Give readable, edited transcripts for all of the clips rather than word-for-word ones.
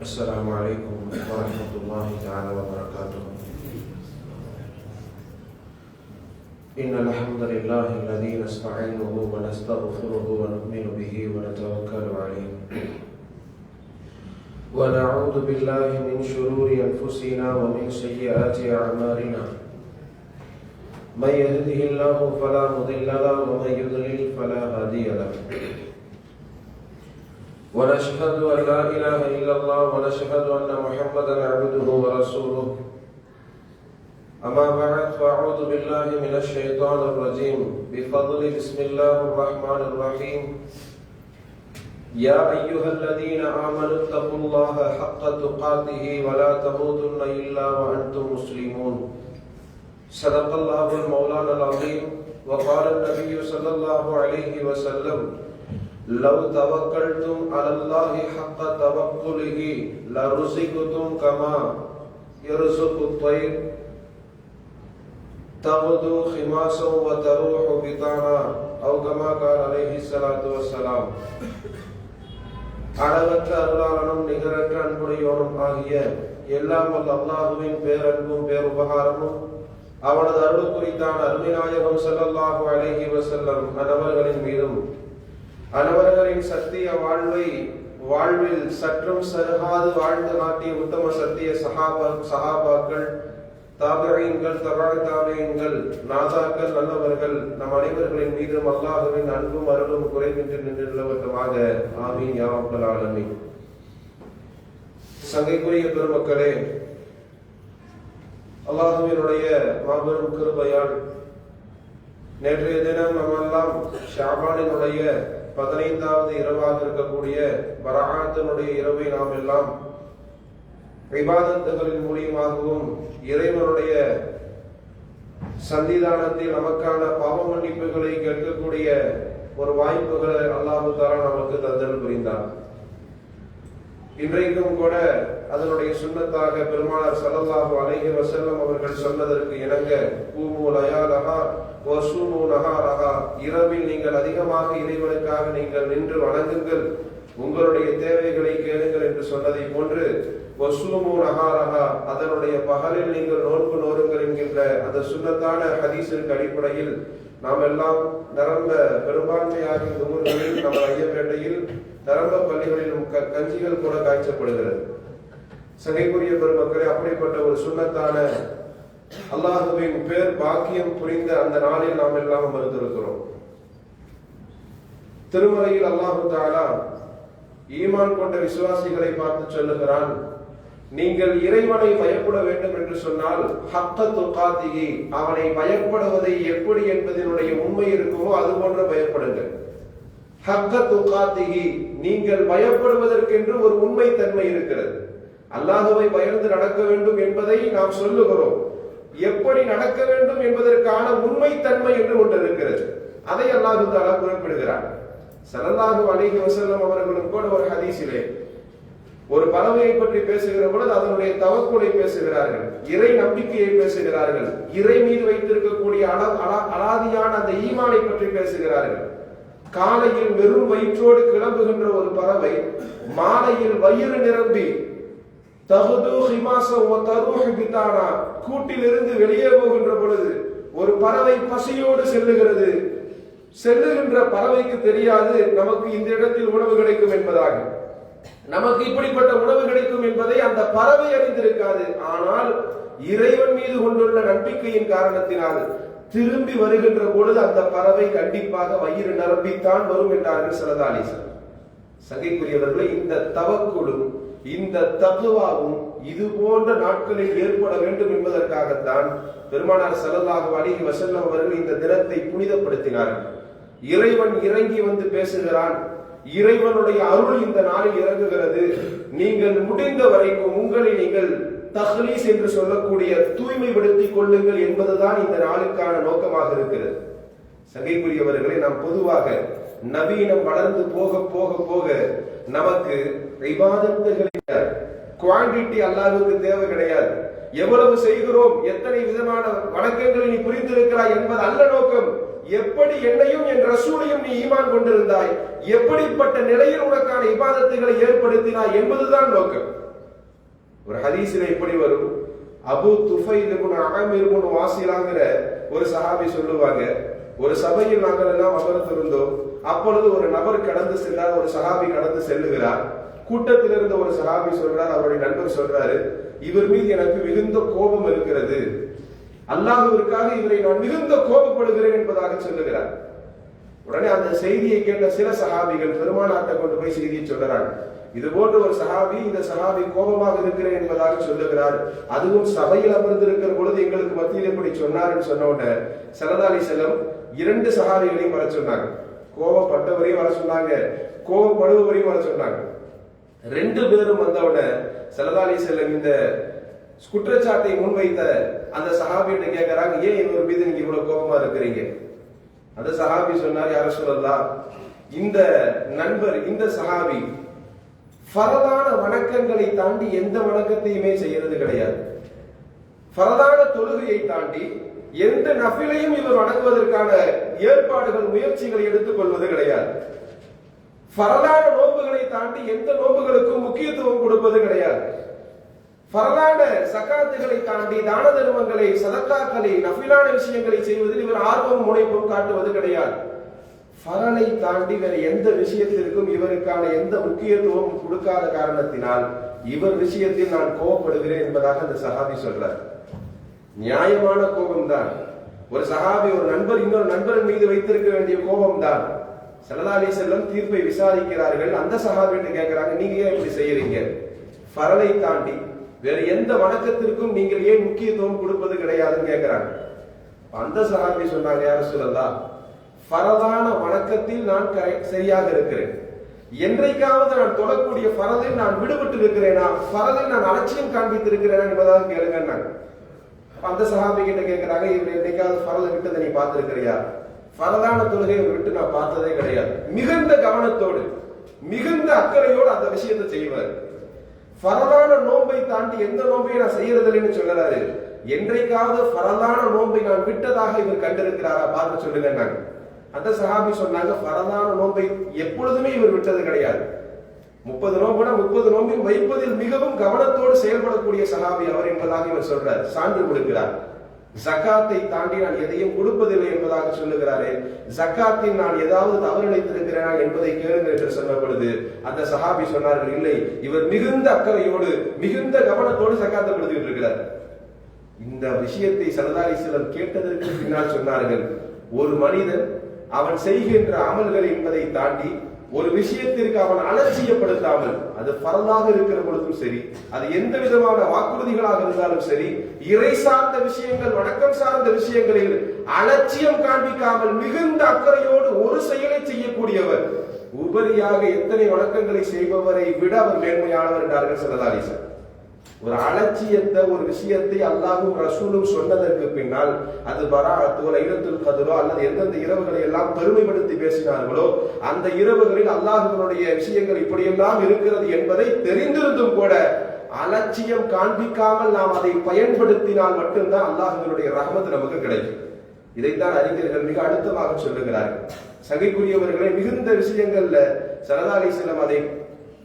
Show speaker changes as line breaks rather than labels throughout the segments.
السلام عليكم ورحمة الله تعالى وبركاته. إن الحمد لله الذي نستعينه ونستغفره ونؤمن به ونتوكل عليه ونعوذ بالله من شرور أنفسنا ومن سيئات أعمالنا. من يهده الله فلا مضل له ومن يضلل فلا هادي له. ونشهد أن لا إله إلا الله ونشهد أن محمدا عبده ورسوله. أما بعد فأعوذ بالله من الشيطان الرجيم بفضل بسم الله الرحمن الرحيم. يا أيها الذين آمنوا اتقوا الله حق تقاته ولا تموتن إلا وأنتم مسلمون. صدق الله المولانا العظيم. وقال النبي صلى الله عليه وسلم: لو توكلتم على الله حق توكله لرزقتم كما يرزق الطير تغدو خماسا وتروح بطانا أو كما قال عليه الصلاة والسلام. அளவற்ற அருளாளனும் நிகரற்ற அன்புடையோனும் ஆகிய எல்லாம் வல்ல அல்லாஹுவின் பேரன்பும் பேருபகாரமும் அவனது அருள் குறித்தான அருமைநாயகம் ஸல்லல்லாஹு அலைஹி வஸல்லம் அன்னவர்களின் மீதும் அன்னவர்களின் சத்திய வாழ்வில் சற்றும் சருகாது வாழ்ந்து காட்டிய உத்தம சத்திய சஹாபாக்கள், தாபிஈன்கள், தாபிஈன்கள், நாதாக்கள், நல்லவர்கள் நம் அனைவர்களின் மீதும் அல்லாஹ்வின் அன்பும் அருளும் குறைவின்றி நின்றவர்களாக ஆமீன் யா ரப்பல் ஆலமீன். சங்கைக்குரிய பெருமக்களே, அல்லாஹ்வினுடைய மாபெரும் கிருபையால் நேற்றைய தினம் நம்மெல்லாம் ஷாபானினுடைய 15வது இரவாக இருக்கக்கூடிய பராஅத்தினுடைய இரவை நாம் எல்லாம் இபாதத்துகளின் மூலியமாகவும் இறைவனுடைய சன்னிதானத்தில் நமக்கான பாவ மன்னிப்புகளை கேட்கக்கூடிய ஒரு வாய்ப்புகளை அல்லாஹ் தஆலா நமக்கு தந்தல் புரிந்தார். இன்றைக்கும் கூட அதனுடைய சுன்னத்தாக பெருமானார் ஸல்லல்லாஹு அலைஹி வஸல்லம் அவர்கள் சொன்னதற்கு இணங்க கூமு லயாலஹா வஸூமு நஹாரஹா, இரவில் நீங்கள் அதிகமாக இறைவனுக்காக நீங்கள் நின்று வணங்குங்கள், உங்களுடைய தேவைகளை கேளுங்கள் என்று சொன்னதை போன்று வஸூமு நஹாரஹா, அதனுடைய பகலில் நீங்கள் நோன்பு நோருங்கள் என்கின்ற அந்த சுன்னத்தான ஹதீஸின் அடிப்படையில் நாம் எல்லாம் நிரம்ப பெரும்பான்மையாக இந்த ஊர்களில் நம்ம ஐயப்பேட்டையில் நிரம்ப பள்ளிகளிலும் கஞ்சிகள் கூட காய்ச்சப்படுகிறது. சங்கைக்குரிய பெருமக்களே, அப்படிப்பட்ட ஒரு சுன்னத்தான அல்லாஹுவின் பேர் பாக்கியம் புரிந்த அந்த நாளில் நாம் எல்லாம் அமர்ந்திருக்கிறோம். திருமறையில் அல்லாஹு தஆலா ஈமான் கொண்ட விசுவாசிகளை பார்த்து சொல்லுகிறான், நீங்கள் இறைவனை பயப்பட வேண்டும் என்று சொன்னால் ஹக்க துகாத்திஹி, அவனை பயப்படுவதை எப்படி என்பதனுடைய உண்மை இருக்குமோ அது போன்ற பயப்படுங்கள். ஹக்க துகாத்திஹி, நீங்கள் பயப்படுவதற்கென்று ஒரு உண்மை தன்மை இருக்கிறது. அல்லாஹுவை பயந்து நடக்க வேண்டும் என்பதை நாம் சொல்லுகிறோம். எப்படி நடக்க வேண்டும் என்பதற்கான உண்மை தன்மை என்று ஒன்று இருக்கிறது. அதை அல்லாஹ் தஆலா குறிப்பிடுகிறார். ஸல்லல்லாஹு அலைஹி வஸல்லம் அவர்களும் கூட ஒரு ஹதீஸிலே ஒரு பறவையை பற்றி பேசுகிற பொழுது அதனுடைய தவக்குலை பேசுகிறார்கள், இறை நம்பிக்கையை பேசுகிறார்கள், இறை மீது வைத்திருக்கக்கூடிய அலாதியான அந்த ஈமானை பற்றி பேசுகிறார்கள். காலையில் வெறும் வயிற்றோடு கிளம்புகின்ற ஒரு பறவை மாலையில் வயிறு நிரம்பி தகுது ஹிமாசா வ தரூஹு பிதானா, கூட்டிலிருந்து வெளியே போகின்ற பொழுது ஒரு பறவை பசியோடு செல்லுகிறது. செல்லுகின்ற பறவைக்கு தெரியாது நமக்கு இந்த இடத்தில் உணவு கிடைக்கும் என்பதாக, நமக்கு இப்படிப்பட்ட உணவு கிடைக்கும் என்பதை அந்த பறவை அறிந்திருக்காது. ஆனால் இறைவன் மீது கொண்டுள்ள நம்பிக்கையின் காரணத்தினால் திரும்பி வருகின்ற பொழுது அந்த பறவை கண்டிப்பாக வயிறு நிரம்பித்தான் வரும் என்றார்கள் ஸல்லல்லாஹு அலைஹி வஸல்லம். சங்கைக்குரியவர்களே, இந்த தவக்குலும் இந்த தக்வாவும் இது போன்ற நாட்களில் ஏற்பட வேண்டும் என்பதற்காகத்தான் பெருமானார் ஸல்லல்லாஹு அலைஹி வஸல்லம் அவர்கள் இந்த தினத்தை புனிதப்படுத்தினார்கள். இறைவன் இறங்கி வந்து பேசுகிறான், இறைவனுடைய அருள் இந்த நாளில் இறங்குகிறது, நீங்கள் முடிந்த வரைக்கும் உங்களை நீங்கள் தஹ்லீஸ் என்று சொல்லக்கூடிய தூய்மைப்படுத்திக் கொள்ளுங்கள் என்பதுதான் இந்த நாளுக்கான நோக்கமாக இருக்கிறது. சங்கைக்குரியவர்களை, நாம் பொதுவாக நவீனம் வளர்ந்து போக போக போக நமக்கு இபாதத்துகளின் குவாண்டிட்டி அல்லாஹ்வுக்கு தேவை கிடையாது. எவ்வளவு செய்கிறோம், எத்தனை விதமான வணக்கங்களை நீ புரிந்திருக்கிறாய் என்பது அல்ல நோக்கம். எப்படி என்னையும் என் ரசூலையும் நீ ஈமான் கொண்டிருந்தாய், எப்படிப்பட்ட நிலையில் உனக்கான இபாதத்துகளை ஏற்படுத்தினாய் என்பதுதான் நோக்கம். ஒரு ஹதீஸில் இப்படி வரும், அபு துஃபைல் இப்னு ஆமிர் இப்னு வாசிலாங்கிற ஒரு சஹாபி சொல்லுவாங்க, ஒரு சபையில் நாங்கள் எல்லாம் அமர்ந்திருந்தோம். அப்பொழுது ஒரு நபர் கடந்து சென்றார், ஒரு சஹாபி கடந்து செல்லுகிறார். கூட்டத்தில் இருந்த ஒரு சஹாபி சொல்றார், அவருடைய நண்பர் சொல்றாரு, இவர் மீது எனக்கு மிகுந்த கோபம் இருக்கிறது, அல்லாஹ்விற்காக இவரை நான் மிகுந்த கோபப்படுகிறேன் என்பதாக சொல்லுகிறார். உடனே அந்த செய்தியை கேட்ட சில சஹாபிகள் பெருமானார்ட்ட கொண்டு போய் செய்தியை சொல்றாங்க. இது போன்ற ஒரு சஹாபி, இந்த சஹாபி கோபமாக இருக்கிறேன் என்பதாக சொல்லுகிறார், அதுவும் சபையில் அமர்ந்திருக்கிற பொழுது எங்களுக்கு மத்தியில் இப்படி சொன்னார்னு சொன்ன உடனே ஸல்லல்லாஹு அலைஹி வஸல்லம் 2 சஹாபிகளையும் வர சொன்னாங்க. கோபப்பட்டவரையும் வர சொன்னாங்க, கோபப்படுபவரையும் வர சொன்னாங்க. 2 பேரும் வந்தவுடனே ஸல்லல்லாஹு அலைஹி வஸல்லம் இந்த குற்றச்சாட்டை முன்வைத்த அந்த சஹாபிகிட்ட கேட்கிறாங்க, ஏன் இவர் மீது நீங்க இவ்வளவு கோபமா இருக்கிறீங்க? அந்த சஹாபி சொன்னார், யா ரசூலல்லாஹ், இந்த நண்பர், இந்த சஹாபி ஃபரதான வணக்கங்களை தாண்டி எந்த வணக்கத்தையுமே செய்யறது கிடையாது. ஃபரதான தொழுகையை தாண்டி எந்த நஃபிலையும் இவர் வணங்குவதற்கான ஏற்பாடுகள், முயற்சிகளை எடுத்துக் கொள்வது கிடையாது. ஃபரதான நோன்புகளை தாண்டி எந்த நோன்புகளுக்கும் முக்கியத்துவம் கொடுப்பது கிடையாது. ஃபரதான ஸகாத்துகளை தாண்டி தான தர்மங்களை, சதக்காக்களை, நஃபிலான விஷயங்களை செய்வதில் இவர் ஆர்வம், முனைப்பும் காட்டுவது கிடையாது. ஃபரலை தாண்டி வேற எந்த விஷயத்திற்கும் இவருக்கான எந்த முக்கியத்துவம் கொடுக்காத காரணத்தினால் இவர் விஷயத்தில் நான் கோபப்படுகிறேன் என்பதாக அந்த சஹாபி சொல்றார். நியாயமான கோபம் தான். ஒரு சஹாபி, ஒரு நண்பர் இன்னொரு நண்பர் மீது வைத்திருக்க வேண்டிய கோபம் தான். ஸல்லல்லாஹு அலைஹி வஸல்லம் தீர்ப்பை விசாரிக்கிறார்கள். அந்த சஹாபிட்ட கேட்கிறாங்க, நீங்க ஏன் இப்படி செய்யறீங்க? ஃபரலை தாண்டி வேற எந்த வணக்கத்திற்கும் நீங்கள் ஏன் முக்கியத்துவம் கொடுப்பது கிடையாதுன்னு கேட்கிறாங்க. அந்த சஹாபி சொன்னாங்க, யா ரசூலல்லாஹ், ஃபரதான வணக்கத்தில் நான் சரியாக இருக்கிறேன், என்றைக்காவது நான் தொடக்கூடிய ஃபரதில் நான் விடுபட்டு இருக்கிறேனா, ஃபரதில் நான் அலட்சியம் காண்பித்திருக்கிறேனா என்பதாக கேளுங்க. அந்த சஹாபி கிட்ட கேட்கிறாங்க, இவர் என்னைக்காவது ஃபரதை விட்டதை நீ பார்த்திருக்கிறியா? ஃபரதான தொழுகையை விட்டு நான் பார்த்ததே கிடையாது. மிகுந்த கவனத்தோடு, மிகுந்த அக்கறையோடு அந்த விஷயத்தை செய்வார். ஃபரதான நோன்பை தாண்டி எந்த நோன்பையும் நான் செய்யறதில்லைன்னு சொல்லறாரு. என்றைக்காவது ஃபரதான நோன்பை நான் விட்டதாக இவர் கண்டிருக்கிறாரா, பார்த்து சொல்லுங்க. அந்த சஹாபி சொன்னாங்க, ஃபரதான நோன்பை எப்பொழுதுமே இவர் விட்டது கிடையாது. 30 நோம்புனா 30 நோம்பையும் வைப்பதில் மிகவும் கவனத்தோடு செயல்படக்கூடிய சஹாபி அவர் என்பதாக இவர் சொல்றார், சான்று கொடுக்கிறார். ஜக்காத்தை தாண்டி நான் எதையும் கொடுப்பதில்லை என்பதாக சொல்லுகிறாரே, ஜக்காத்தில் நான் ஏதாவது தவறிழைத்திருக்கிறேனா என்பதை கேளுங்கள் என்று சொன்ன பொழுது அந்த சஹாபி சொன்னார்கள், இல்லை, இவர் மிகுந்த அக்கறையோடு மிகுந்த கவனத்தோடு ஜக்காத்தை கொடுத்துட்டு இருக்கிறார். இந்த விஷயத்தை ஸல்லல்லாஹு அலைஹி வஸல்லம் கேட்டதற்கு பின்னால் சொன்னார்கள், ஒரு மனிதன் அவன் செய்கின்ற அமல்கள் என்பதை தாண்டி ஒரு விஷயத்திற்கு அவன் அலட்சியப்படுத்தாமல், அது ஃபரதாக இருக்கிற பொழுதும் சரி, அது எந்த விதமான வாக்குறுதிகளாக இருந்தாலும் சரி, இறை சார்ந்த விஷயங்கள், வணக்கம் சார்ந்த விஷயங்களில் அலட்சியம் காண்பிக்காமல் மிகுந்த அக்கறையோடு ஒரு செயலை செய்யக்கூடியவர் உபரியாக எத்தனை வணக்கங்களை செய்பவரை விட அவர் மேன்மையானவர் என்றார்கள் ஸல்லல்லாஹு அலைஹி வஸல்லம். ஒரு அலட்சியத்தை, ஒரு விஷயத்தை அல்லாஹ்வும் ரசூலும் சொன்னதற்கு பின்னால் அது பராஅத்து லைலத்துல் கத்ரோ அல்லது எந்தெந்த இரவுகளை எல்லாம் பெருமைப்படுத்தி பேசினார்களோ அந்த இரவுகளில் அல்லாஹ்வுடைய விஷயங்கள் இப்படியெல்லாம் இருக்கிறது என்பதை தெரிந்திருந்தும் கூட அலட்சியம் காண்பிக்காமல் நாம் அதை பயன்படுத்தினால் மட்டும்தான் அல்லாஹ்வுடைய ரஹ்மத் நமக்கு கிடைக்கும். இதைத்தான் அறிஞர்கள் மிக அழுத்தமாக சொல்லுகிறார்கள். சகைக்குரியவர்களை மிகுந்த விஷயங்கள்ல ஸல்லல்லாஹு அலைஹி வஸல்லம் அதை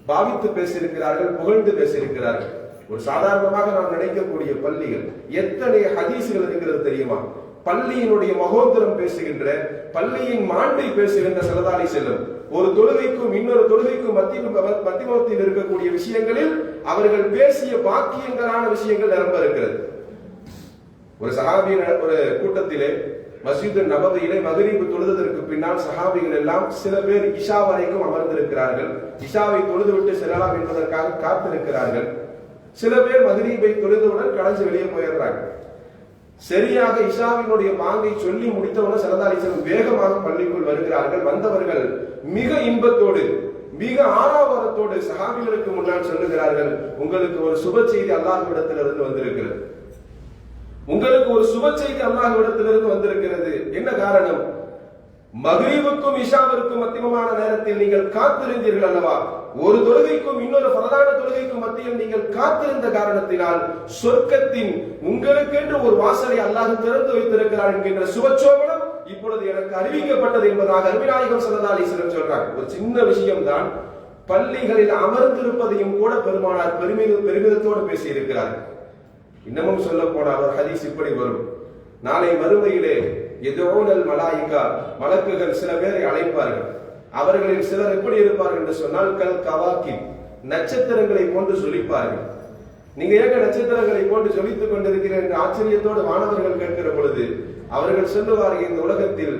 பாவித்து பேசியிருக்கிறார்கள், புகழ்ந்து பேசியிருக்கிறார்கள். ஒரு சாதாரணமாக நாம் நினைக்கக்கூடிய பள்ளிகள் எத்தனை ஹதீஸ்கள் இருக்கிறது தெரியுமா? பள்ளியினுடைய மகோத்தரம் பேசுகின்ற, பள்ளியின் மாண்பை பேசுகின்ற ஸல்லல்லாஹு அலைஹி வஸல்லம் ஒரு தொழுகைக்கும் இன்னொரு தொழுகைக்கும் மத்தியமத்தில் இருக்கக்கூடிய விஷயங்களில் அவர்கள் பேசிய பாக்கியங்களான விஷயங்கள் நிரம்ப இருக்கிறது. ஒரு சஹாபியின் ஒரு கூட்டத்திலே மஸ்ஜித் நபவியிலே மக்ரிப் தொழுததற்கு பின்னால் சஹாபிகள் எல்லாம் சில பேர் இஷா வரைக்கும் அமர்ந்திருக்கிறார்கள். இஷாவை தொழுது விட்டு செல்லலாம் என்பதற்காக காத்திருக்கிறார்கள். சில பேர் மக்ரிபை தொழுதவுடன் கலைஞ்சு வெளியே போயிடுறாங்க. சரியாக இஷாவினுடைய பாங்கை சொல்லி முடித்தவுடன் ஸல்லல்லாஹு அலைஹி வஸல்லம் வேகமாக பள்ளிக்குள் வருகிறார்கள். வந்தவர்கள் மிக இன்பத்தோடு, மிக ஆரவாரத்தோடு சஹாபிகளுக்கு முன்னால் சொல்லுகிறார்கள், உங்களுக்கு ஒரு சுப செய்தி அல்லாஹ்விடத்திலிருந்து வந்திருக்கிறது, உங்களுக்கு ஒரு சுப செய்தி அல்லாஹ்விடத்திலிருந்து வந்திருக்கிறது. என்ன காரணம்? மக்ரிபுக்கும் இஷாவிற்கும் மத்தியமான நேரத்தில் நீங்கள் காத்திருந்தீர்கள் அல்லவா? ஒரு தொழுகைக்கும் இன்னொரு பிரதான தொழுகைக்கும் மத்தியில் நீங்கள் காத்திருந்த காரணத்தினால் சொர்க்கத்தின் உங்களுக்கென்று ஒரு வாசலை அல்லாஹ் திறந்து வைத்திருக்கிறார் என்கின்ற சுபச்சோபனம் இப்பொழுது எனக்கு அறிவிக்கப்பட்டது என்பதாக அருமைநாயகம் ஸல்லல்லாஹு அலைஹி வஸல்லம் சொல்றாங்க. ஒரு சின்ன விஷயம் தான், பள்ளிகளில் அமர்ந்திருப்பதையும் கூட பெருமானார் பெருமிதத்தோடு பேசி இருக்கிறார்கள். இன்னமும் சொல்ல போனால் ஒரு ஹதீஸ் இப்படி வரும், நாளை மறுமையிலே யதுஊனல் மலாயிகா, மலக்குகள் சில பேரை அழைப்பார்கள். அவர்களில் சிலர் எப்படி இருப்பார்கள் என்று சொன்னால் கல் கவாக்கிப், நட்சத்திரங்களை போன்று ஜொலிப்பார்கள். நீங்க ஏக நட்சத்திரங்களை போன்று ஜொலித்துக் கொண்டிருக்கிறீர்கள் என்று ஆச்சரியத்தோடு மாணவர்கள் கேட்கிற பொழுது அவர்கள் சொல்லுவார்கள், இந்த உலகத்தில்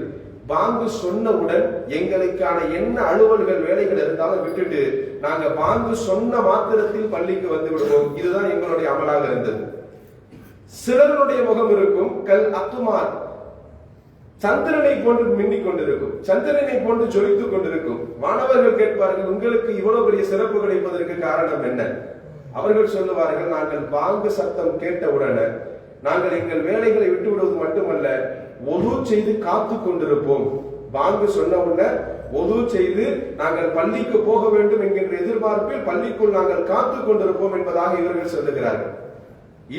பாங்கு சொன்னவுடன் எங்களுக்கான என்ன அலுவல்கள் வேலைகள் இருந்தாலும் விட்டுட்டு நாங்க பாங்கு சொன்ன மாத்திரத்தில் பள்ளிக்கு வந்து விடுவோம், இதுதான் எங்களுடைய அமலாக இருந்தது. சிலருடைய முகம் இருக்கும் கல் அத்துமார், சந்திரனை போன்று மின்னிக் கொண்டிருக்கும், சந்திரனை போன்று ஜொலித்துக் கொண்டிருக்கும். மாணவர்கள் கேட்பார்கள், உங்களுக்கு இவ்வளவு பெரிய சிறப்பு கிடைப்பதற்கு காரணம் என்ன? அவர்கள் சொல்லுவார்கள், நாங்கள் பாங்கு சத்தம் கேட்டவுடனே நாங்கள் எங்கள் வேலைகளை விட்டு விடுவது மட்டுமல்ல, ஒது செய்து காத்து கொண்டிருப்போம். பாங்கு சொன்னவுடனே ஒது செய்து நாங்கள் பள்ளிக்கு போக வேண்டும் என்கின்ற எதிர்பார்ப்பில் பள்ளிக்குள் நாங்கள் காத்து கொண்டிருப்போம் என்பதாக இவர்கள் சொல்லுகிறார்கள்.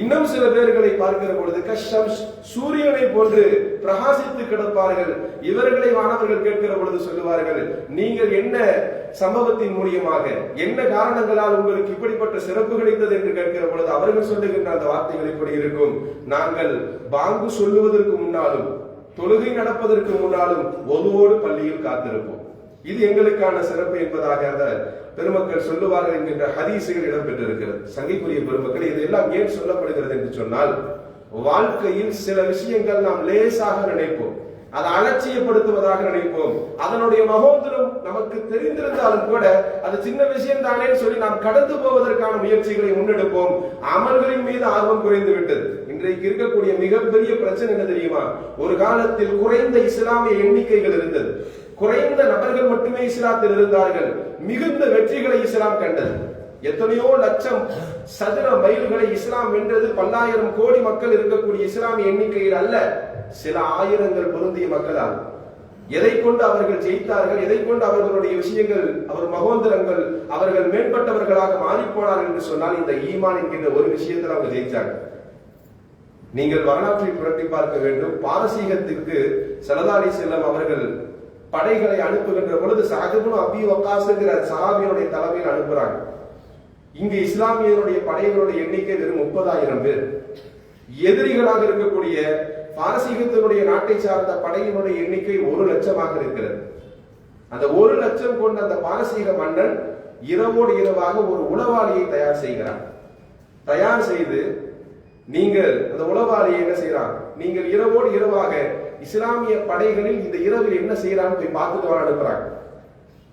இன்னும் சில பேர்களை பார்க்கிற பொழுது கஷ்டம் சூரியனை போன்று பிரகாசித்து கிடப்பார்கள். இவர்களை மாணவர்கள் கேட்கிற பொழுது சொல்லுவார்கள், நீங்கள் என்ன சம்பவத்தின் மூலியமாக என்ன காரணங்களால் உங்களுக்கு இப்படிப்பட்ட சிறப்பு கிடைத்தது என்று கேட்கிற பொழுது அவர்கள் சொல்லுகின்ற அந்த வார்த்தைகள் இப்படி இருக்கும், நாங்கள் பாங்கு சொல்லுவதற்கு முன்னாலும் தொழுகை நடப்பதற்கு முன்னாலும் ஒதுவோடு பள்ளியில் காத்திருப்போம், இது எங்களுக்கான சிறப்பு என்பதாக அந்த பெருமக்கள் சொல்லுவார்கள் என்கின்ற ஹதீசுகள் இடம்பெற்றிருக்கிறது. சங்கைக்குரிய பெருமக்கள், இதெல்லாம் ஏன் சொல்லப்படுகிறது என்று சொன்னால், வாழ்க்கையில் சில விஷயங்கள் நாம் லேசாக நினைப்போம், அதை அலட்சியப்படுத்துவதாக நினைப்போம். அதனுடைய மகோதரம் நமக்கு தெரிந்திருந்தாலும் கூட அது சின்ன விஷயம் தானே சொல்லி நாம் கடந்து போவதற்கான முயற்சிகளை முன்னெடுப்போம். அமல்களின் மீது ஆர்வம் குறைந்து விட்டது. இன்றைக்கு இருக்கக்கூடிய மிகப்பெரிய பிரச்சனை என்ன தெரியுமா? ஒரு காலத்தில் குறைந்த இஸ்லாமிய எண்ணிக்கைகள் இருந்தது, குறைந்த நபர்கள் மட்டுமே இஸ்லாத்தில் இருந்தார்கள். மிகுந்த வெற்றிகளை இஸ்லாம் கண்டது. எத்தனையோ லட்சம் சதுர மைல்களை இஸ்லாம் வென்றது. பல்லாயிரம் கோடி மக்கள் இருக்கக்கூடிய இஸ்லாமிய எண்ணிக்கையில் அல்ல, சில ஆயிரங்கள் பொருந்திய மக்களால். எதை கொண்டு அவர்கள் ஜெயித்தார்கள், எதை கொண்டு அவர்களுடைய விஷயங்கள், அவர் மகோந்தரங்கள், அவர்கள் மேம்பட்டவர்களாக மாறி போனார்கள் என்று சொன்னால் இந்த ஈமான் என்கின்ற ஒரு விஷயத்தில் அவங்க ஜெயிச்சாங்க. நீங்கள் வரலாற்றை புரட்டி பார்க்க வேண்டும். பாரசீகத்திற்கு ஸல்லல்லாஹு அலைஹி வஸல்லம் அவர்கள் படைகளை அனுப்புகின்ற பொழுது சஅத் இப்னு அபீ வக்காஸ் என்கிற சஹாபியுடைய தலைமையில் அனுப்புறாங்க. இங்கு இஸ்லாமியருடைய படைகளுடைய எண்ணிக்கை வெறும் 30,000 பேர். எதிரிகளாக இருக்கக்கூடிய பாரசீகத்தினுடைய நாட்டை சார்ந்த படையினுடைய எண்ணிக்கை 1,00,000 இருக்கிறது. அந்த 1,00,000 கொண்ட அந்த பாரசீக மன்னன் இரவோடு இரவாக ஒரு உளவாளியை தயார் செய்கிறார். தயார் செய்து நீங்கள் அந்த உளவாளியை என்ன செய்யறான், நீங்கள் இரவோடு இரவாக இஸ்லாமிய படைகளில் இந்த இரவில் என்ன செய்யறான்னு போய் பார்த்துட்டு வர அனுப்புறாங்க.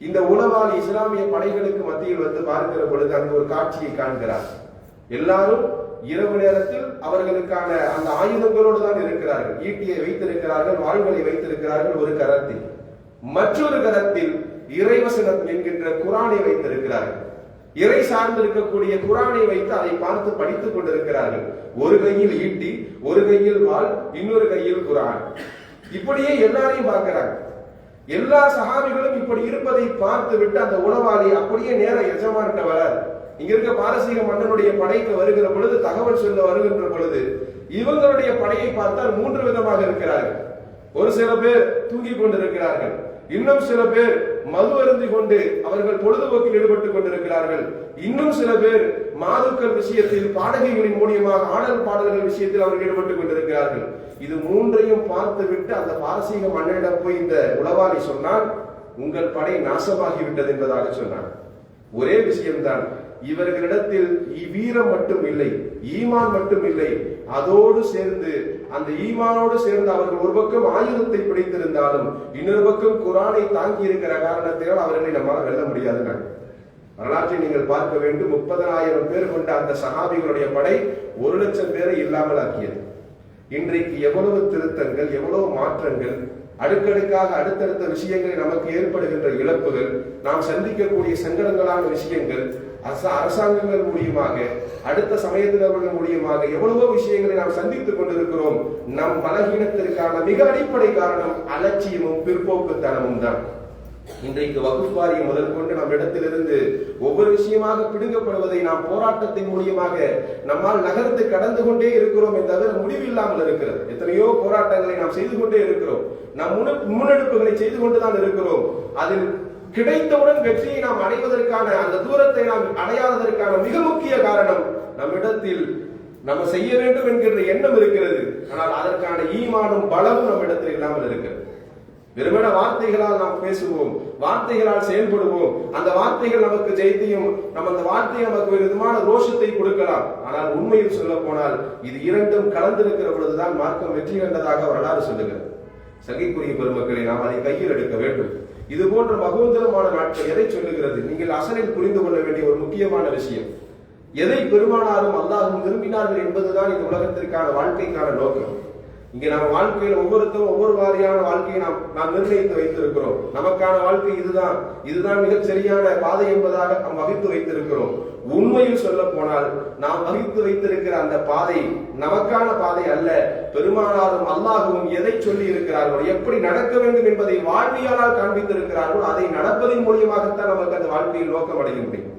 இந்த உளவாளி இஸ்லாமிய படைகளுக்கு மத்தியில் வந்து பார்க்கிற பொழுது அங்கு ஒரு காட்சியை காண்கிறார். எல்லாரும் இரவு நேரத்தில் அவர்களுக்கான அந்த ஆயுதங்களோடு தான் இருக்கிறார்கள். ஈட்டியை வைத்திருக்கிறார்கள், வாள்களை வைத்திருக்கிறார்கள் ஒரு கரத்தில். மற்றொரு கரத்தில் இறைவசனம் என்கின்ற குரானை வைத்திருக்கிறார்கள். இறை சார்ந்திருக்கக்கூடிய குரானை வைத்து அதை பார்த்து படித்துக் கொண்டிருக்கிறார்கள். ஒரு கையில் ஈட்டி, ஒரு கையில் வாள், இன்னொரு கையில் குரான். இப்படியே எல்லாரையும் பார்க்கிறாங்க. எல்லா சஹாபிகளும் இப்படி இருப்பதை பார்த்து விட்டு அந்த உளவாளி அப்படியே நேர எஜமான்கிட்ட வரார். இங்க இருக்க பாரசீக மன்னனுடைய படைக்கு வருகிற பொழுது, தகவல் சொல்ல வருகின்ற பொழுது இவங்களுடைய படையை பார்த்தால் 3 விதமாக இருக்கிறார்கள். ஒரு சில பேர் தூங்கிக் கொண்டிருக்கிறார்கள், இன்னும் சில பேர் மது அருந்தி கொண்டு அவர்கள் பொழுதுபோக்கில் ஈடுபட்டுக் கொண்டிருக்கிறார்கள், இன்னும் சில பேர் மாதுக்கள் விஷயத்தில் பாடகைகளின் மூலியமாக ஆடல் பாடல்கள் விஷயத்தில் அவர்கள் ஈடுபட்டுக் கொண்டிருக்கிறார்கள். இது 3ஐயும் பார்த்து விட்டு அந்த பாரசீக மன்னனிடம் போய் இந்த உளவாளி சொன்னால், உங்கள் படை நாசமாகிவிட்டது என்பதாக சொன்னார். ஒரே விஷயம்தான், இவர்களிடத்தில் வீரம் மட்டும் இல்லை, ஈமான் மட்டும் இல்லை, அதோடு சேர்ந்து அந்த ஈமானோடு சேர்ந்து அவர்கள் ஒரு பக்கம் ஆயுதத்தை பிடித்திருந்தாலும் இன்னொரு பக்கம் குரானை தாங்கி இருக்கிற காரணத்தினால் அவர்களை நம்மால் வெல்ல முடியாது. வரலாற்றை நீங்கள் பார்க்க வேண்டும். 30,000 பேர் கொண்ட அந்த சஹாபிகளுடைய படை 1,00,000 பேரை இல்லாமல் ஆக்கியது. இன்றைக்கு எவ்வளவு திருத்தங்கள், எவ்வளவு மாற்றங்கள், அடுக்கடுக்காக அடுத்தடுத்த விஷயங்களை நமக்கு ஏற்படுகின்ற இழப்புகள், நாம் சந்திக்கக்கூடிய சங்கடங்களான விஷயங்கள், அரசாங்கங்கள் மூலியமாக, அடுத்த சமயத்தினர்கள் மூலியமாக எவ்வளவோ விஷயங்களை நாம் சந்தித்துக் கொண்டிருக்கிறோம். நம் பலகீனத்திற்கான மிக அடிப்படை காரணம் அலட்சியமும் பிற்போக்குத்தனமும் தான். இன்றைக்கு வகுப்பு வாரியம் முதல் கொண்டு நம் இடத்திலிருந்து ஒவ்வொரு விஷயமாக பிடுங்கப்படுவதை நாம் போராட்டத்தின் மூலியமாக நம்மால் நகர்ந்து கடந்து கொண்டே இருக்கிறோம் என்ற முடிவில்லாமல் இருக்கிறது. எத்தனையோ போராட்டங்களை நாம் செய்து கொண்டே இருக்கிறோம், நம் முன்னெடுப்புகளை செய்து கொண்டுதான் இருக்கிறோம். அதில் கிடைத்தவுடன் வெற்றியை நாம் அடைவதற்கான அந்த தூரத்தை நாம் அடையாததற்கான மிக முக்கிய காரணம் நம்மிடத்தில் நம்ம செய்ய வேண்டும் என்கிற எண்ணம் இருக்கிறது. ஆனால் அதற்கான ஈமானும் பலமும் நம்மிடத்தில் இல்லாமல் இருக்கிறது. வெறுமன வார்த்தைகளால் நாம் பேசுவோம், வார்த்தைகளால் செயல்படுவோம். அந்த வார்த்தைகள் நமக்கு ஜெயத்தையும் அந்த வார்த்தை நமக்கு ஒரு விதமான ரோஷத்தை கொடுக்கலாம். ஆனால் உண்மையில் சொல்ல போனால் இது இரண்டும் கலந்திருக்கிற பொழுதுதான் மார்க்கம் வெற்றி கண்டதாக வரலாறு சொல்லுகிறது. சங்கைக்குரிய பெருமக்களை நாம் அதை கையில் எடுக்க வேண்டும். இது போன்ற மகோந்தரமான நாட்கள் எதை சொல்லுகிறது? நீங்கள் அசலில் புரிந்து கொள்ள வேண்டிய ஒரு முக்கியமான விஷயம், எதை பெருமானாரும் அல்லாஹும் விரும்பினார்கள் என்பதுதான் இந்த உலகத்திற்கான வாழ்க்கைக்கான நோக்கம். இங்க நம்ம வாழ்க்கையில் ஒவ்வொருத்தரும் ஒவ்வொரு மாதிரியான வாழ்க்கையை நாம் நிர்ணயித்து வைத்திருக்கிறோம். நமக்கான வாழ்க்கை இதுதான் மிகச் சரியான பாதை என்பதாக நாம் வகித்து வைத்திருக்கிறோம். உண்மையில் சொல்ல போனால் நாம் வகித்து வைத்திருக்கிற அந்த பாதை நமக்கான பாதை அல்ல. பெருமானாரும் அல்லாஹுவும் எதை சொல்லி இருக்கிறார்களோ, எப்படி நடக்க வேண்டும் என்பதை வாழ்வியால் காண்பித்திருக்கிறார்களோ அதை நடப்பதன் மூலியமாகத்தான் நமக்கு அந்த வாழ்க்கையில் நோக்கம் அடைய முடியும்.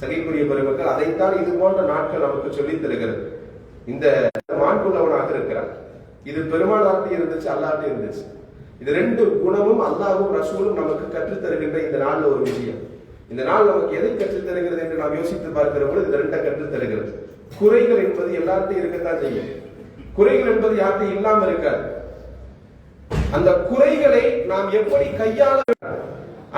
சகிக்குரிய பெருமக்கள், அதைத்தான் இது போன்ற நாட்கள் நமக்கு சொல்லித் தருகிறது. இந்த மாண்புள்ளவனாக இருக்கிறார். இது பெருமானார்ட்ட இருந்துச்சு, அல்லாஹ்ட்ட இருந்துச்சு. இது ரெண்டு குணமும் அல்லாஹ்வும் ரசூலும் நமக்கு கற்றுத் தருகின்ற இந்த நாள்ல ஒரு விஷயம். இந்த நாள் நமக்கு எதை கற்றுத் தருகிறது என்று நாம் யோசித்து பார்க்கிற பொழுது இது ரெண்டை கற்றுத் தருகிறது. குறைகள் என்பது எல்லார்ட்டையும் இருக்கத்தான் செய்யும். குறைகள் என்பது யார்ட்டையும் இல்லாம இருக்காது. அந்த குறைகளை நாம் எப்படி கையாள,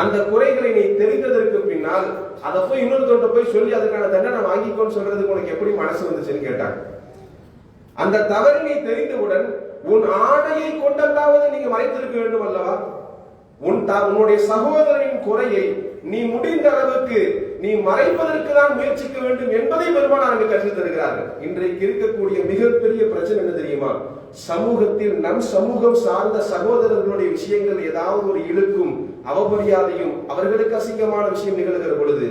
அந்த குறைகளை நீ தெரிந்ததற்கு பின்னால் அதை போய் இன்னொருத்தோட்ட போய் சொல்லி அதுக்கான தண்டனை வாங்கிக்கோன்னு சொல்றதுக்கு உனக்கு எப்படி மனசு வந்துச்சுன்னு கேட்டாங்க. அந்த தவறினை தெரிந்தவுடன் உன் ஆடையை கொண்டல்லாவது நீங்க மறைத்திருக்க வேண்டும் அல்லவா? உன்னுடைய சகோதரனின் குறையை நீ முடிந்த அளவுக்கு நீ மறைப்பதற்கு தான் முயற்சிக்க வேண்டும் என்பதை பெருமானார் கற்றுத் தருகிறார்கள். இன்றைக்கு இருக்கக்கூடிய மிகப்பெரிய பிரச்சனை என்ன தெரியுமா? சமூகத்தில் நம் சமூகம் சார்ந்த சகோதரர்களுடைய விஷயங்கள் ஏதாவது ஒரு இழுக்கும் அவமரியாதையும் அவர்களுக்கு அசிங்கமான விஷயம் நிகழ்கிற பொழுது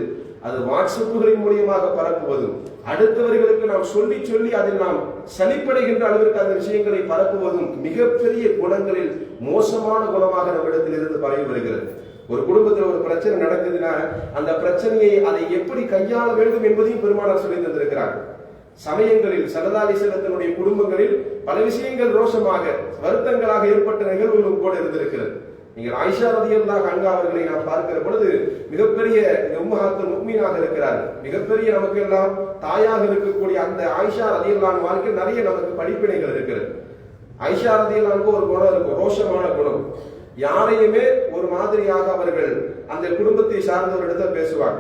அது வாட்ஸ்அப்புகளின் மூலியமாக பரப்புவதும், அடுத்தவர்களுக்கு நாம் சொல்லி சொல்லி அதில் நாம் சலிப்படைகின்ற அளவிற்கு அந்த விஷயங்களை பரப்புவதும் மிகப்பெரிய குணங்களில் மோசமான குணமாக நம்மிடத்தில் இருந்து பரவி வருகிறது. ஒரு குடும்பத்தில் ஒரு பிரச்சனை நடக்குதுன்னா அந்த பிரச்சனையை அதை எப்படி கையாள வேண்டும் என்பதையும் பெருமானார் சொல்லி தந்திருக்கிறார். சமயங்களில் ஸல்லல்லாஹு அலைஹி வஸல்லத்தினுடைய குடும்பங்களில் பல விஷயங்கள் ரோஷமாக வருத்தங்களாக ஏற்பட்ட நிகழ்வுகளும் கூட இருந்திருக்கிறது. நீங்கள் ஆயிஷா ரலியல்லாஹு அன்ஹா அவர்களை நாம் பார்க்கிற பொழுது மிகப்பெரிய உம்மஹாத்துல் முஃமினாக இருக்கிறார்கள். மிகப்பெரிய நமக்கு எல்லாம் தாயாக இருக்கக்கூடிய அந்த ஆயிஷா ரலியல்லாஹு அன்ஹா வாழ்க்கையில் நிறைய நமக்கு படிப்பினைகள் இருக்கிறது. ஆயிஷா ரலியல்லாஹு அன்ஹா ஒரு குணம் இருக்கும், ரோஷமான குணம். யாரையுமே ஒரு மாதிரியாக அவர்கள் அந்த குடும்பத்தை சார்ந்தவரிடத்தை பேசுவாங்க.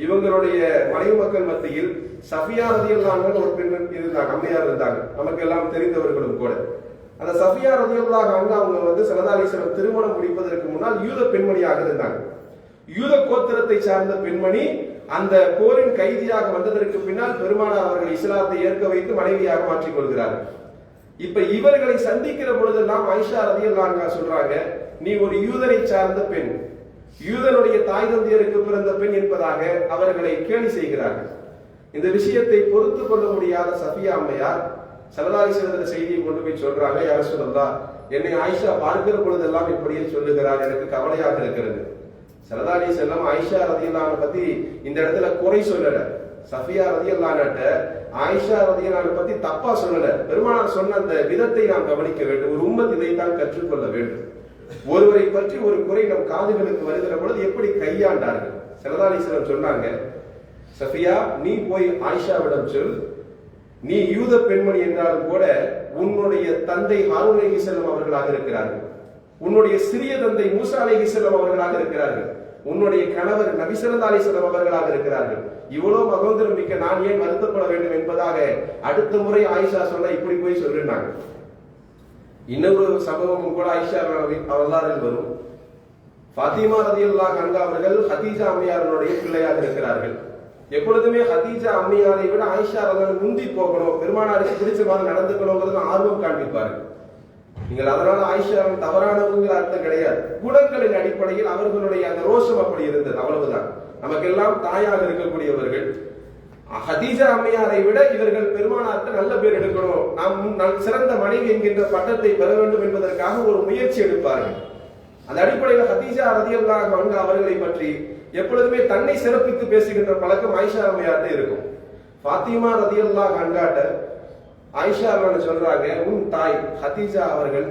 இவங்களுடைய மனைவி மக்கள் மத்தியில் சஃபியா ரலியல்லாஹு அன்ஹா ஒரு பெண் இருந்தாங்க, அம்மையார் இருந்தாங்க, நமக்கு எல்லாம் தெரிந்தவர்களும் கூட. அந்த சஃபியா ரலியல்லாஹு அன்ஹா அவங்க ஸல்லல்லாஹு அலைஹி வஸல்லம் திருமணம் முடிப்பதற்கு முன்னால் யூத பெண்மணியாக இருந்தாங்க. யூத கோத்திரத்தை சார்ந்த பெண்மணி அந்த போரின் கைதியாக வந்ததற்கு பின்னால் பெருமானார் அவர்கள் இஸ்லாத்தை ஏற்க வைத்து மனைவியாக மாற்றிக் கொள்கிறார்கள். இப்ப இவர்களை சந்திக்கிற பொழுதெல்லாம் ஆயிஷா ரலியல்லாஹு அன்ஹா சொல்றாங்க, நீ ஒரு யூதரை சார்ந்த பெண், யூதனுடைய தாய் தந்தையருக்கு பிறந்த பெண் என்பதாக அவர்களை கேலி செய்கிறார்கள். இந்த விஷயத்தை பொறுத்து கொள்ள முடியாத சஃபியா அம்மையார் ஸல்லல்லாஹு அலைஹி வஸல்லம் செய்தியை கொண்டு போய் சொல்றாங்க, யா ரசூலல்லாஹ், என்னை ஆயிஷா பார்க்கிற பொழுதெல்லாம் இப்படியே சொல்லுகிறார், எனக்கு கவலையாக இருக்கிறது. ஸல்லல்லாஹு அலைஹி வஸல்லம் ஆயிஷா ரலியல்லாஹு அன்ஹா பத்தி இந்த இடத்துல குறை சொல்லல. சஃபியா ரலியல்லாஹு அன்ஹா ஆயிஷா ரலியல்லாஹு அன்ஹா பத்தி தப்பா சொல்லல. பெருமானார் சொன்ன அந்த விதத்தை நாம் கவனிக்க வேண்டும். ஒரு உம்மத் இதைத்தான் கற்றுக்கொள்ள வேண்டும். ஒருவரை பற்றி ஒரு குறை நம் காதுகளுக்கு வருகிற பொழுது எப்படி கையாண்டார்கள். ஸல்லல்லாஹு அலைஹி வஸல்லம் சொன்னாங்க, சஃபியா, நீ போய் ஆயிஷாவிடம் சொல், நீ யூத பெண்மணி என்றாலும் கூட உன்னுடைய தந்தை ஹாரூன் அலைஹிஸ்ஸலாம் அவர்களாக இருக்கிறார்கள், உன்னுடைய சிறிய தந்தை மூசா அலைஹிஸ்ஸலாம் அவர்களாக இருக்கிறார்கள், உன்னுடைய கணவர் நபி ஸல்லல்லாஹு அலைஹி வஸல்லம் அவர்களாக இருக்கிறார்கள். இவ்வளவு மகோதரம் மிக்க நான் ஏன் வருத்தப்பட வேண்டும் என்பதாக அடுத்த முறை ஆயிஷா சொன்னா இப்படி போய் சொல்லினாங்க. இன்னொரு சம்பவமும் கூட ஆயிஷா வரலாறில் வரும். ஃபாத்திமா ரலியல்லாஹு அன்ஹா அவர்கள் ஹதீஜா அம்மையாருடைய பிள்ளையாக இருக்கிறார்கள். எப்பொழுதுமே ஹதீஜா அம்மையாரை விட ஆயிஷா ரலியல்லாஹு முந்தி போகணும், பெருமானாருக்கு பிடிச்ச மாதிரி நடந்துக்கணுங்கிறது ஆர்வம் காண்பிப்பார்கள். நீங்கள் அதனால ஆயிஷா தவறானவங்கிற அர்த்தம் கிடையாது. குணங்களின் அடிப்படையில் அவர்களுடைய அந்த ரோஷம் அப்படி இருந்தது, அவ்வளவுதான். நமக்கெல்லாம் தாயாக இருக்கக்கூடியவர்கள். ஹதீஜா அம்மையாரை விட இவர்கள் பெருமானாருக்கு நல்ல பேர் எடுக்கணும், நாம் சிறந்த மனைவி என்கின்ற பட்டத்தை பெற வேண்டும் என்பதற்காக ஒரு முயற்சி எடுப்பார்கள். அந்த அடிப்படையில் ஹதீஜா ரலியல்லாஹு அன்ஹா அவர்களை பற்றி எப்பொழுதுமே தன்னை சிறப்பித்து பேசுகின்ற பழக்கம் ஆயிஷா அம்மையார்ட்ட இருக்கும். ஃபாத்திமா ரலியல்லாஹு அன்ஹாட்ட ஆயிஷா அவர்கள் சொல்றாங்க, உன் தாய் ஹதீஜா அவர்கள்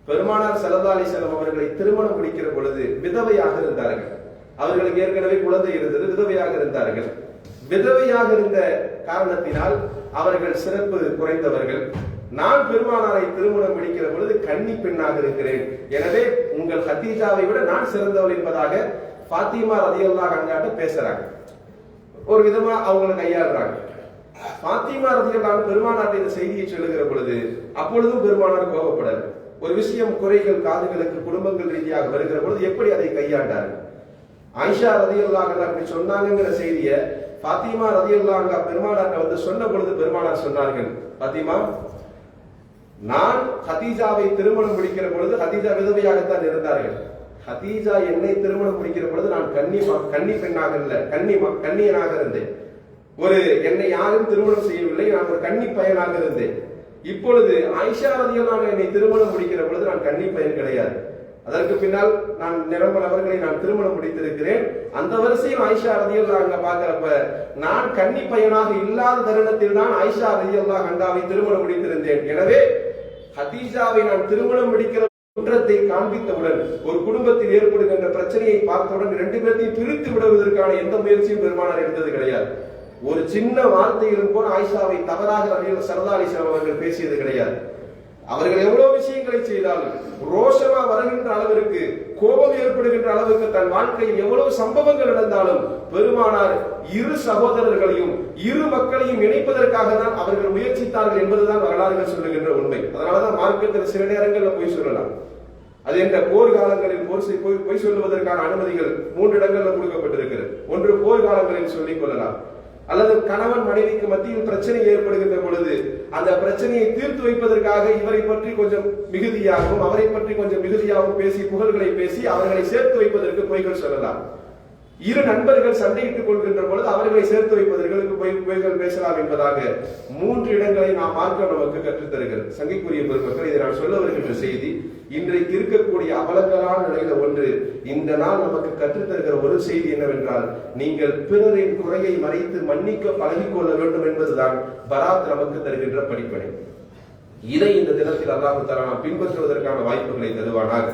பெருமானார் ஸல்லல்லாஹு அலைஹி வஸல்லம் அவர்களை திருமணம் முடிக்கிற பொழுது விதவையாக இருந்தார்கள். அவர்களுக்கு ஏற்கனவே குழந்தை இருந்தது, விதவையாக இருந்தார்கள். விதவையாக இருந்த காரணத்தினால் அவர்கள் சிறப்பு குறைந்தவர்கள். நான் பெருமானாரை திருமணம் முடிக்கிற பொழுது கன்னி பெண்ணாக இருக்கிறேன், எனவே உங்கள் ஹதீஜாவை விட நான் சிறந்தவள் என்பதாக ஃபாத்திமா ரலியல்லாஹு அன்ஹா பேசுறாங்க. ஒரு விதமா அவங்களை கையாளுறாங்க. ஃபாத்திமா ரலியல்லாஹு அன்ஹா பெருமானார் இந்த செய்தியை சொல்லுகிற பொழுது அப்பொழுதும் பெருமானார் கோபப்படல. ஒரு விஷயம் குறைகள் காதுகளுக்கு குடும்பங்கள் ரீதியாக வருகிற பொழுது எப்படி அதை கையாண்டார்கள்? ஆயிஷா ரலியல்லாஹு அன்ஹா அப்படி சொன்னாங்கிற செய்தியை ஃபாத்திமா ரலியல்லாஹு அன்ஹா பெருமானார் வந்து சொன்ன பொழுது பெருமானார் சொன்னார்கள், ஃபாத்திமா, நான் ஹதீஜாவை திருமணம் முடிக்கிற பொழுது ஹதீஜா விதவையாகத்தான் இருந்தார்கள். ஹதீஜா என்னை திருமணம் முடிக்கிற பொழுது நான் கன்னி பெண்ணாக இல்ல, கன்னியனாக இருந்தேன். என்னை யாரும் திருமணம் செய்யவில்லை, நான் ஒரு கன்னி பையனாக இருந்தேன். இப்பொழுது ஆயிஷா ரலியல்லாஹு அன்ஹா என்னை திருமணம் முடிக்கிற பொழுது நான் கன்னி பையன் கிடையாது. அதற்கு பின்னால் நான் நிரம்பல் அவர்களை நான் திருமணம் முடித்திருக்கிறேன். அந்த வரிசையில் ஆயிஷா ரலியல்லாஹு அன்ஹா பார்க்கிறப்ப நான் கன்னி பையனாக இல்லாத தருணத்தில் தான் ஆயிஷா ரலியல்லாஹு அன்ஹாவை திருமணம் முடித்திருந்தேன். எனவே ஹதீஜாவை நான் திருமணம் முடிக்கிற குற்றத்தை காண்பித்தவுடன், ஒரு குடும்பத்தில் ஏற்படுகின்ற பிரச்சனையை பார்த்தவுடன் ரெண்டு பேர்த்தையும் பிரித்து விடுவதற்கான எந்த முயற்சியும் பெருமானார் எடுத்தது கிடையாது. ஒரு சின்ன வார்த்தையிலும் கூட ஆயிஷாவை தவறாக ஸல்லல்லாஹு அலைஹி வஸல்லம் அவர்கள் பேசியது கிடையாது. அவர்கள் எவ்வளவு விஷயங்களை செய்தாலும் ரோஷமா வருகின்ற அளவிற்கு, கோபம் ஏற்படுகின்ற அளவுக்கு, தன் வாழ்க்கையில் எவ்வளவு சம்பவங்கள் நடந்தாலும் பெருமானார் இரு சகோதரர்களையும் இரு மக்களையும் இணைப்பதற்காக தான் அவர்கள் முயற்சித்தார்கள் என்பதுதான் வரலாறுகள் சொல்லுகின்ற உண்மை. அதனாலதான் மார்க்கத்தில் சில நேரங்களில் போய் சொல்லலாம். அது என்ற போர்க்காலங்களில் பொய் சொல்லுவதற்கான அனுமதிகள் 3 இடங்களில் கொடுக்கப்பட்டிருக்கிறது. ஒன்று போர்க்காலங்களில் சொல்லிக் கொள்ளலாம், அல்லது கணவன் மனைவிக்கு மத்தியில் பிரச்சனை ஏற்படுகின்ற பொழுது அந்த பிரச்சனையை தீர்த்து வைப்பதற்காக இவரை பற்றி கொஞ்சம் மிகுதியாகவும் அவரை பற்றி கொஞ்சம் மிகுதியாகவும் பேசி புகழ்களை பேசி அவர்களை சேர்த்து வைப்பதற்கு பொய்கள் சொல்லலாம். இரு நண்பர்கள் சண்டையிட்டுக் கொள்கின்ற பொழுது அவர்களை சேர்த்து வைப்பதற்கு பொய்கள் பேசலாம் என்பதாக 3 இடங்களை நாம் மார்க்கம் நமக்கு கற்றுத் தருகிறது. சங்கைக்குரிய பெருமக்கள், இதை நான் சொல்ல வருகின்ற செய்தி இன்றைக்கு இருக்கக்கூடிய அவலங்களான நிலையில ஒன்று. இந்த நாள் நமக்கு கற்றுத் தருகிற ஒரு செய்தி என்னவென்றால், நீங்கள் பிறரின் குறையை மறைத்து மன்னிக்க பழகிக்கொள்ள வேண்டும் என்பதுதான் பராத் நமக்கு தருகின்ற படிப்பனை. இதை இந்த தினத்தில் அல்லாஹ் தஆலா நாம் பின்பற்றுவதற்கான வாய்ப்புகளை தருவானாக.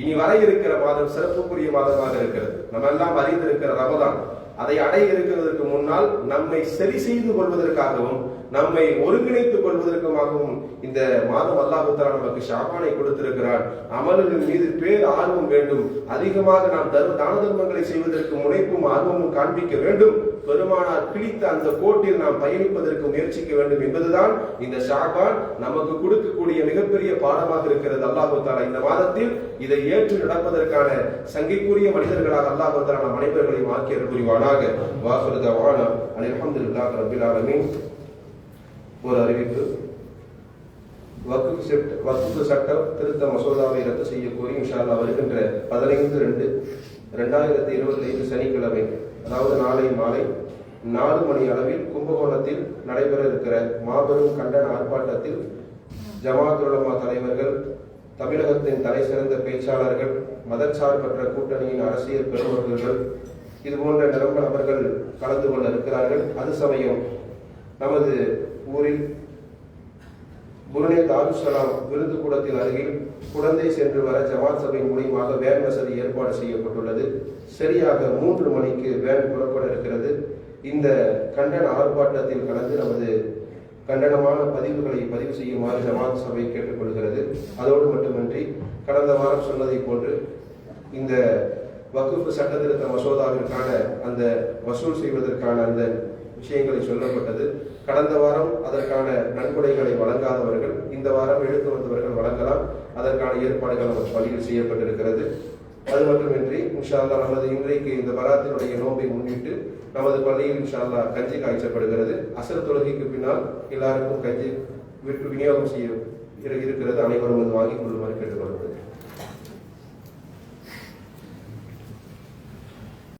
இனி வர இருக்கிற மாதம் சிறப்புக்குரிய மாதமாக இருக்கிறது. நம்ம எல்லாம் அறிந்திருக்கிற ரமலான், அதை அடைய இருக்கிறதற்கு முன்னால் நம்மை சரி செய்து கொள்வதற்காகவும் நம்மை ஒருங்கிணைத்துக் கொள்வதற்காகவும் இந்த மாதம் அல்லாஹ் தஆலா நமக்கு ஷாபானை கொடுத்திருக்கிறார். அமல்களின் மீது பேர் ஆர்வம் வேண்டும், அதிகமாக நாம் தான தர்மங்களை செய்வதற்கு முனைப்பும் ஆர்வமும் காண்பிக்க வேண்டும். பெருமானார் பிடித்த அந்த கோட்டில் நாம் பயணிப்பதற்கு முயற்சிக்க வேண்டும் என்பதுதான் இந்த ஷாபான் நமக்கு கொடுக்கக்கூடிய மிகப்பெரிய பாடமாக இருக்கிறது. அல்லாஹ் தஆலா இந்த மாதத்தில் இதை ஏற்று நடப்பதற்கான சங்கைக்குரிய மனிதர்களாக அல்லாஹ் தஆலா நம் அனைவர்களையும் ஆக்கி அருள் புரிவானாக. வாஹிரு தஅவானா அல்ஹம்துலில்லாஹி ரப்பில் ஆலமீன். ஒரு அறிவிப்பு, வக்ஃப் சட்ட திருத்த மசோதாவை ரத்து செய்ய கோரி இன்ஷா அல்லாஹ் வருகின்ற 15/2/2025 சனிக்கிழமை, அதாவது நாளை மாலை 4 மணி அளவில் கும்பகோணத்தில் நடைபெற இருக்கிற மாபெரும் கண்டன ஆர்ப்பாட்டத்தில் ஜமாத் உலமா தலைவர்கள், தமிழகத்தின் தலை சிறந்த பேச்சாளர்கள், மதச்சார்பற்ற கூட்டணியின் அரசியல் பெருமக்கள், இது போன்ற நிரம்ப நபர்கள் கலந்து கொள்ள இருக்கிறார்கள். அது சமயம் நமது ஊரில் புருனே தாருஸ்ஸலாம் விருந்து கூடத்தின் அருகில் குழந்தை சென்று வர ஜமாத் சபை மூலியமாக வேன் வசதி ஏற்பாடு செய்யப்பட்டுள்ளது. சரியாக 3 மணிக்கு வேன் புறப்பட இருக்கிறது. இந்த கண்டன ஆர்ப்பாட்டத்தில் கலந்து நமது கண்டனமான பதிவுகளை பதிவு செய்யுமாறு ஜமாத் சபை கேட்டுக்கொள்கிறது. அதோடு மட்டுமின்றி கடந்த வாரம் சொன்னதை போன்று இந்த வக்ஃப் சட்ட திருத்த மசோதாவிற்கான அந்த வசூல் செய்வதற்கான அந்த விஷயங்களை சொல்லப்பட்டது. கடந்த வாரம் அதற்கான நன்கொடைகளை வழங்காதவர்கள் இந்த வாரம் எடுத்து வந்தவர்கள் வழங்கலாம். அதற்கான ஏற்பாடுகள் நமது பள்ளியில் செய்யப்பட்டிருக்கிறது. அது மட்டுமின்றி இன்ஷா அல்லாஹ் நமது இன்றைக்கு இந்த பராத்தினுடைய நோன்பை முன்னிட்டு நமது பள்ளியில் இன்ஷா அல்லாஹ் கஞ்சி காய்ச்சப்படுகிறது. அசர் தொழுகைக்கு பின்னால் எல்லாருக்கும் கஞ்சி விநியோகம் செய்ய இருக்கிறது. அனைவரும் வந்து வாங்கிக் கொள்ளுமாறு கேட்டுக்கொள்கிறது.